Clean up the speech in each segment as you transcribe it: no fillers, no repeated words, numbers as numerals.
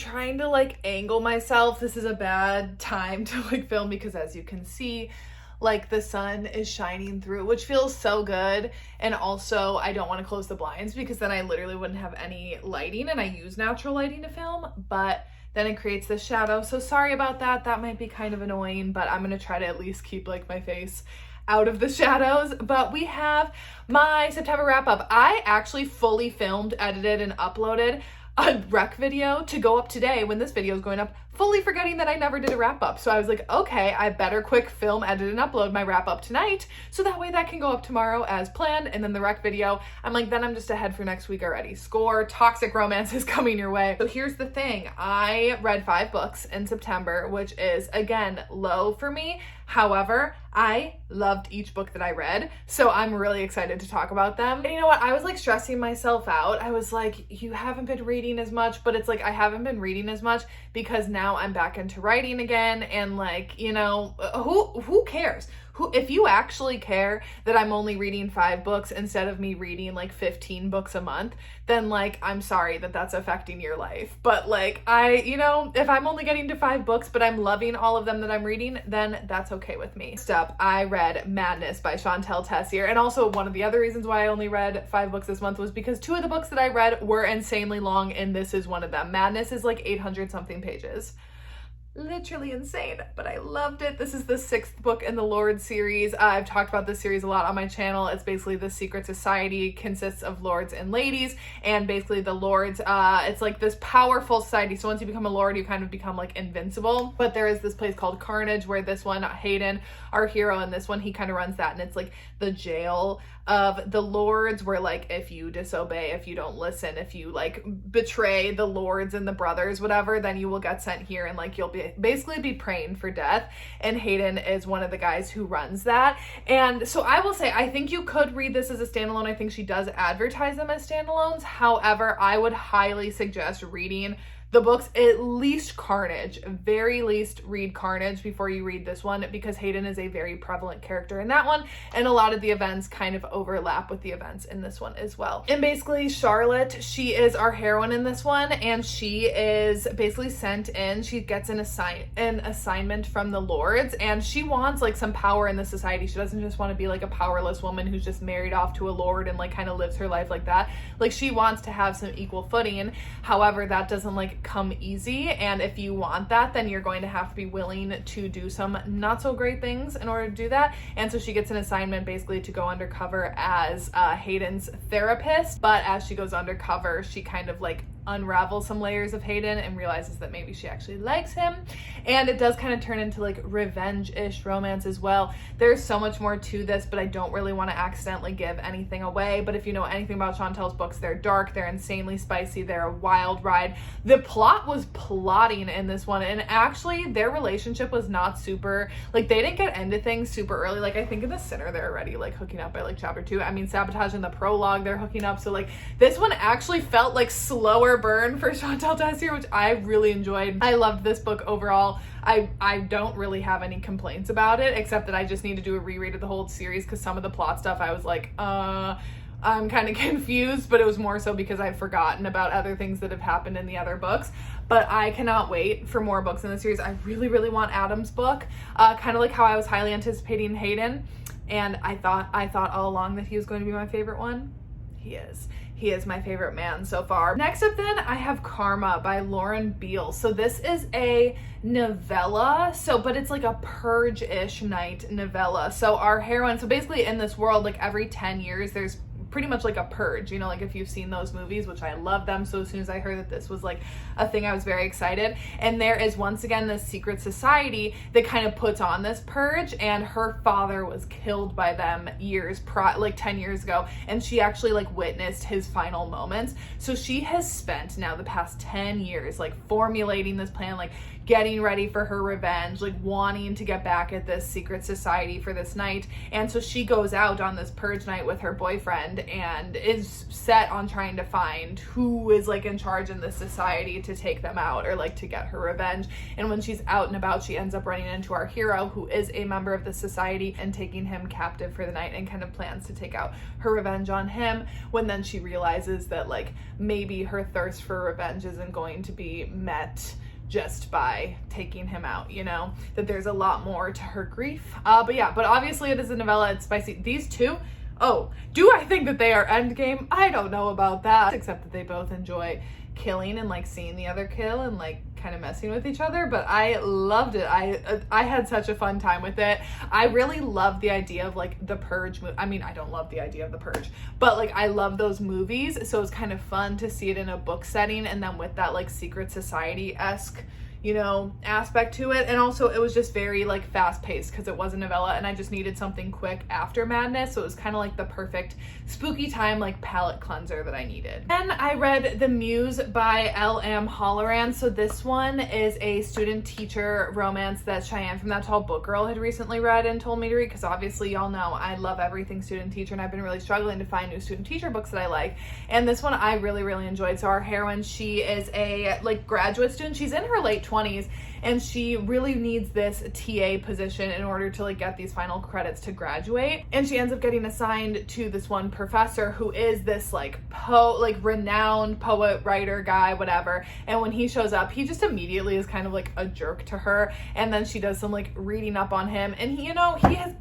trying to like angle myself. This is a bad time to like film because as you can see, like the sun is shining through, which feels so good. And also I don't want to close the blinds because then I literally wouldn't have any lighting, and I use natural lighting to film, but then it creates this shadow. So sorry about that. That might be kind of annoying, but I'm going to try to at least keep like my face out of the shadows. But we have my September wrap up. I actually fully filmed, edited, and uploaded a rec video to go up today when this video is going up, fully forgetting that I never did a wrap up. So I was like, okay, I better quick film, edit, and upload my wrap up tonight so that way that can go up tomorrow as planned. And then the rec video, I'm like, then I'm just ahead for next week already. Score, toxic romance is coming your way. So here's the thing. I read 5 books in September, which is again low for me. However, I loved each book that I read, so I'm really excited to talk about them. And you know what? I was like stressing myself out. I was like, you haven't been reading as much, but it's like I haven't been reading as much because now I'm back into writing again, and like, you know, who cares? If you actually care that I'm only reading 5 books instead of me reading like 15 books a month, then like, I'm sorry that that's affecting your life. But like, you know, if I'm only getting to 5 books, but I'm loving all of them that I'm reading, then that's okay with me. Next up, I read Madness by Chantel Tessier. And also one of the other reasons why I only read 5 books this month was because 2 of the books that I read were insanely long, and this is one of them. Madness is like 800 something pages. Literally insane, but I loved it. This is the 6th book in the Lords series. I've talked about this series a lot on my channel. It's basically the secret society, consists of lords and ladies, and basically the lords, it's like this powerful society. So once you become a lord, you kind of become like invincible. But there is this place called Carnage where this one, Hayden, our hero in this one, he kind of runs that, and it's like the jail of the lords, where like if you disobey, if you don't listen, if you like betray the lords and the brothers, whatever, then you will get sent here, and like you'll basically be praying for death. And Hayden is one of the guys who runs that. And so I will say, I think you could read this as a standalone. I think she does advertise them as standalones. However, I would highly suggest reading the books, at least Carnage, very least read Carnage before you read this one, because Hayden is a very prevalent character in that one, and a lot of the events kind of overlap with the events in this one as well. And basically Charlotte, she is our heroine in this one, and she is basically sent in, she gets an assignment from the lords, and she wants like some power in the society. She doesn't just want to be like a powerless woman who's just married off to a lord and like kind of lives her life like that. Like, she wants to have some equal footing. However, that doesn't like come easy, and if you want that, then you're going to have to be willing to do some not so great things in order to do that. And so she gets an assignment basically to go undercover as Hayden's therapist, but as she goes undercover, she kind of like unravel some layers of Hayden and realizes that maybe she actually likes him. And it does kind of turn into like revenge-ish romance as well. There's so much more to this, but I don't really want to accidentally give anything away. But if you know anything about Chantel's books, they're dark, they're insanely spicy, they're a wild ride. The plot was plotting in this one, and actually their relationship was not super, like, they didn't get into things super early. Like, I think in The Sinner they're already like hooking up by like chapter 2. I mean, Sabotage in the prologue they're hooking up. So like this one actually felt like slower burn for Chantel Tessier, which I really enjoyed. I loved this book overall. I don't really have any complaints about it, except that I just need to do a reread of the whole series, because some of the plot stuff I was like, I'm kind of confused, but it was more so because I've forgotten about other things that have happened in the other books. But I cannot wait for more books in the series. I really, really want Adam's book, kind of like how I was highly anticipating Hayden, and I thought all along that he was going to be my favorite one. He is my favorite man so far. Next up then, I have Karma by Lauren Beale. So this is a novella, but it's like a purge-ish night novella. So our heroine, so basically in this world, like every 10 years, there's pretty much like a purge, you know, like if you've seen those movies, which I love them. So as soon as I heard that this was like a thing, I was very excited. And there is once again this secret society that kind of puts on this purge, and her father was killed by them like 10 years ago, and she actually like witnessed his final moments. So she has spent now the past 10 years like formulating this plan, like getting ready for her revenge, like wanting to get back at this secret society for this night. And so she goes out on this purge night with her boyfriend, hand and is set on trying to find who is like in charge in this society to take them out or like to get her revenge. And when she's out and about, she ends up running into our hero, who is a member of the society, and taking him captive for the night, and kind of plans to take out her revenge on him, when then she realizes that like maybe her thirst for revenge isn't going to be met just by taking him out, you know, that there's a lot more to her grief. But obviously it is a novella, it's spicy. These two, oh, do I think that they are endgame? I don't know about that, except that they both enjoy killing and like seeing the other kill and like kind of messing with each other. But I loved it. I had such a fun time with it. I really love the idea of like the Purge I mean, I don't love the idea of the Purge, but like I love those movies, so it's kind of fun to see it in a book setting, and then with that like secret society-esque, you know, aspect to it. And also it was just very like fast paced because it was a novella, and I just needed something quick after madness, so it was kind of like the perfect spooky time like palate cleanser that I needed. And I read The Muse by L.M. Holloran. So this one is a student teacher romance that Cheyenne from That Tall Book Girl had recently read and told me to read, because obviously y'all know I love everything student teacher, and I've been really struggling to find new student teacher books that I like, and this one I really enjoyed. So our heroine, she is a like graduate student. She's in her late 20s, and she really needs this TA position in order to like get these final credits to graduate. And she ends up getting assigned to this one professor who is this like renowned poet, writer guy, whatever. And when he shows up, he just immediately is kind of like a jerk to her. And then she does some like reading up on him, and he, you know, he has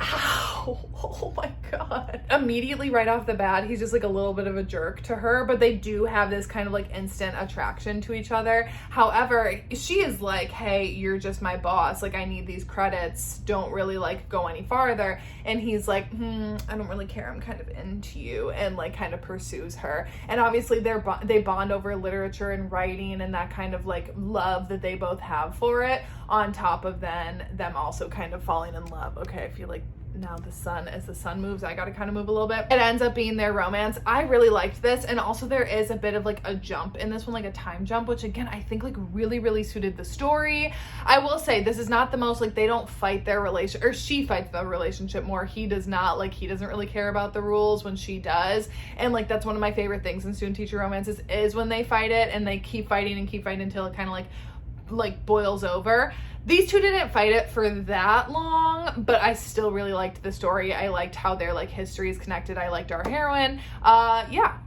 oh my god, immediately right off the bat he's just like a little bit of a jerk to her, but they do have this kind of like instant attraction to each other. However, she is like, hey, you're just my boss, like I need these credits, don't really like go any farther. And he's like, I don't really care, I'm kind of into you, and like kind of pursues her. And obviously they bond over literature and writing and that kind of like love that they both have for it, on top of then them also kind of falling in love. Okay, I feel like now as the sun moves, I gotta kind of move a little bit. It ends up being their romance. I really liked this, and also there is a bit of like a jump in this one, like a time jump, which again I think like really suited the story. I will say this is not the most like, they don't fight their relation, or she fights the relationship more. He does not, like he doesn't really care about the rules when she does. And like that's one of my favorite things in student teacher romances, is when they fight it and they keep fighting until it kind of like boils over. These two didn't fight it for that long, but I still really liked the story. I liked how their like history is connected. I liked our heroine. Yeah,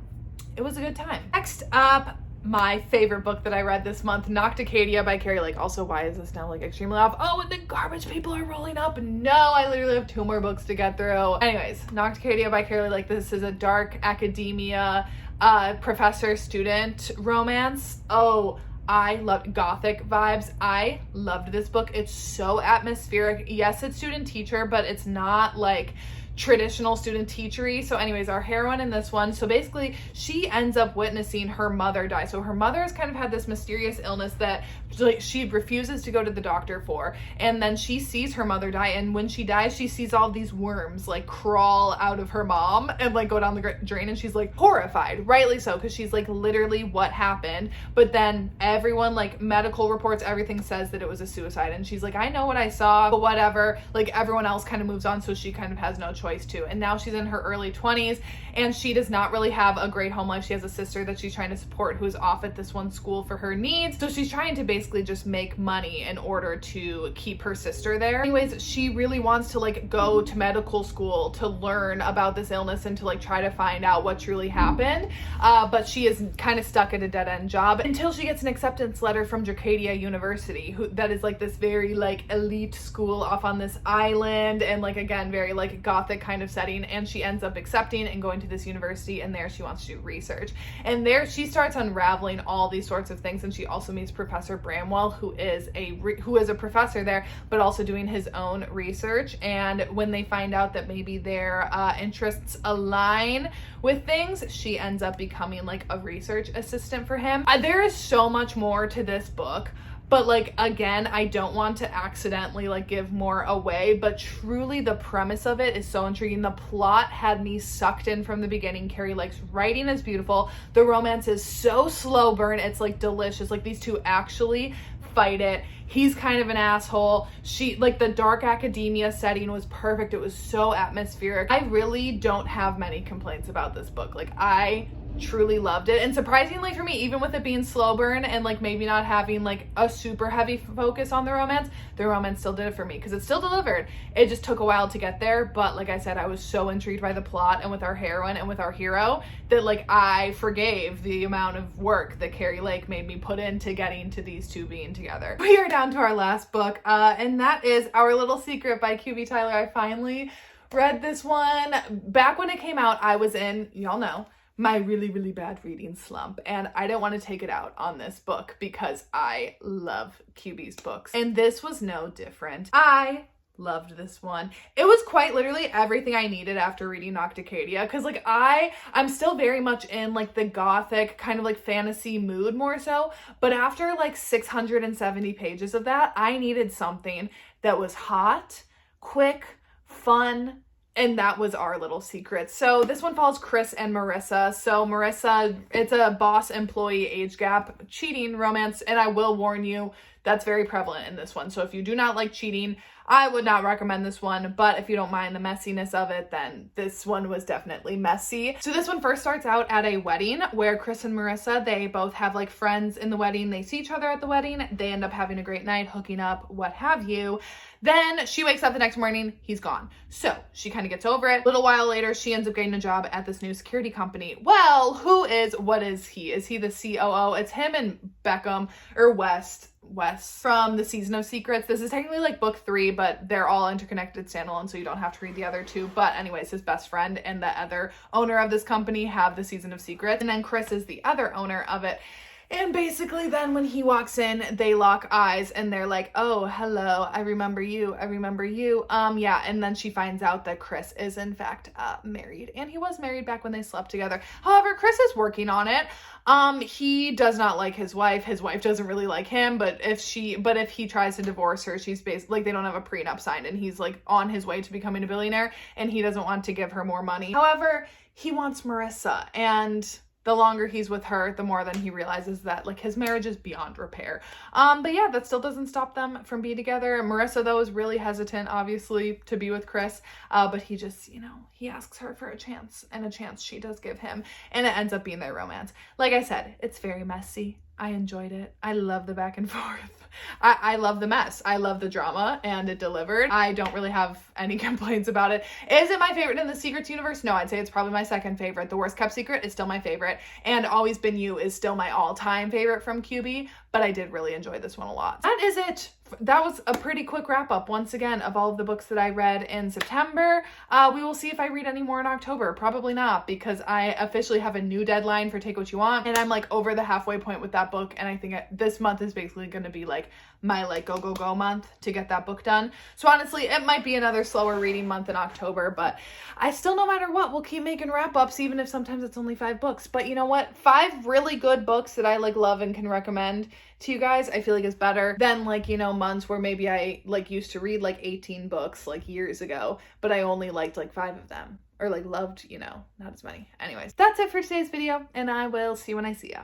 it was a good time. Next up, my favorite book that I read this month, Nocticadia by Carrie Lake. Also, why is this now like extremely off? Oh, and the garbage people are rolling up. No, I literally have 2 more books to get through. Anyways, Nocticadia by Carrie Lake. This is a dark academia professor-student romance. Oh, I loved gothic vibes. I loved this book. It's so atmospheric. Yes, it's student teacher, but it's not like traditional student teachery. So anyways, our heroine in this one, so basically she ends up witnessing her mother die. So her mother has kind of had this mysterious illness that like she refuses to go to the doctor for, and then she sees her mother die, and when she dies she sees all these worms like crawl out of her mom and like go down the drain, and she's like horrified, rightly so, because she's like, literally what happened? But then everyone, like medical reports, everything says that it was a suicide, and she's like, I know what I saw, but whatever. Like everyone else kind of moves on, so she kind of has no choice to. And now she's in her early 20s, and she does not really have a great home life. She has a sister that she's trying to support who is off at this one school for her needs, so she's trying to basically just make money in order to keep her sister there. Anyways, she really wants to like go to medical school to learn about this illness and to like try to find out what truly happened, but she is kind of stuck at a dead-end job until she gets an acceptance letter from Dracadia University, that is like this very like elite school off on this island, and like again very like gothic kind of setting. And she ends up accepting and going to this university, and there she wants to do research, and there she starts unraveling all these sorts of things. And she also meets Professor Bramwell, who is a professor there, but also doing his own research. And when they find out that maybe their interests align with things, she ends up becoming like a research assistant for him. There is so much more to this book, But like, again, I don't want to accidentally like give more away, but truly the premise of it is so intriguing. The plot had me sucked in from the beginning. Carrie Lake's writing is beautiful. The romance is so slow burn. It's like delicious. Like, these two actually fight it. He's kind of an asshole. She, like, the dark academia setting was perfect. It was so atmospheric. I really don't have many complaints about this book. Like, I truly loved it. And surprisingly for me, even with it being slow burn and like maybe not having like a super heavy focus on the romance still did it for me, because it still delivered. It just took a while to get there, but like I said, I was so intrigued by the plot and with our heroine and with our hero that like I forgave the amount of work that Carrie Lake made me put into getting to these two being together. We are down to our last book, and that is Our Little Secret by QB Tyler. I finally read this one. Back when it came out, I was in, y'all know, my really, really bad reading slump, and I didn't want to take it out on this book because I love QB's books, and this was no different. I loved this one. It was quite literally everything I needed after reading Nocticadia, because like I'm still very much in like the gothic kind of like fantasy mood more so, but after like 670 pages of that, I needed something that was hot, quick, fun, and that was Our Little Secret. So this one follows Chris and Marissa. So Marissa, it's a boss employee age gap, cheating romance, and I will warn you, that's very prevalent in this one. So if you do not like cheating, I would not recommend this one, but if you don't mind the messiness of it, then this one was definitely messy. So this one first starts out at a wedding where Chris and Marissa, they both have like friends in the wedding. They see each other at the wedding. They end up having a great night, hooking up, what have you. Then she wakes up the next morning, he's gone. So she kind of gets over it. A little while later, she ends up getting a job at this new security company. Well, what is he? Is he the COO? It's him and Beckham, or West from the Season of Secrets. This is technically like book 3, but they're all interconnected standalone, so you don't have to read the other 2. But anyways, his best friend and the other owner of this company have the Season of Secrets, and then Chris is the other owner of it. And basically then when he walks in, they lock eyes and they're like, oh, hello, I remember you. Yeah. And then she finds out that Chris is in fact married, and he was married back when they slept together. However, Chris is working on it. He does not like his wife. His wife doesn't really like him, but if he tries to divorce her, she's basically, like, they don't have a prenup signed, and he's like on his way to becoming a billionaire, and he doesn't want to give her more money. However, he wants Marissa, and the longer he's with her, the more then he realizes that like his marriage is beyond repair. But yeah, that still doesn't stop them from being together. Marissa, though, is really hesitant, obviously, to be with Chris. But he just, he asks her for a chance, and a chance she does give him. And it ends up being their romance. Like I said, it's very messy. I enjoyed it. I love the back and forth. I love the mess. I love the drama, and it delivered. I don't really have any complaints about it. Is it my favorite in the Secrets universe? No, I'd say it's probably my second favorite. The Worst Kept Secret is still my favorite, and Always Been You is still my all-time favorite from QB, but I did really enjoy this one a lot. That is it. That was a pretty quick wrap up, once again, of all of the books that I read in September. We will see if I read any more in October. Probably not, because I officially have a new deadline for Take What You Want, and I'm like over the halfway point with that book, and I think this month is basically going to be like my like go month to get that book done. So honestly, it might be another slower reading month in October, but I still, no matter what, will keep making wrap ups, even if sometimes it's only 5 books. But you know what? 5 really good books that I like love and can recommend to you guys, I feel like is better than like, months where maybe I like used to read like 18 books like years ago, but I only liked like 5 of them, or like loved, not as many. Anyways, that's it for today's video, and I will see you when I see ya.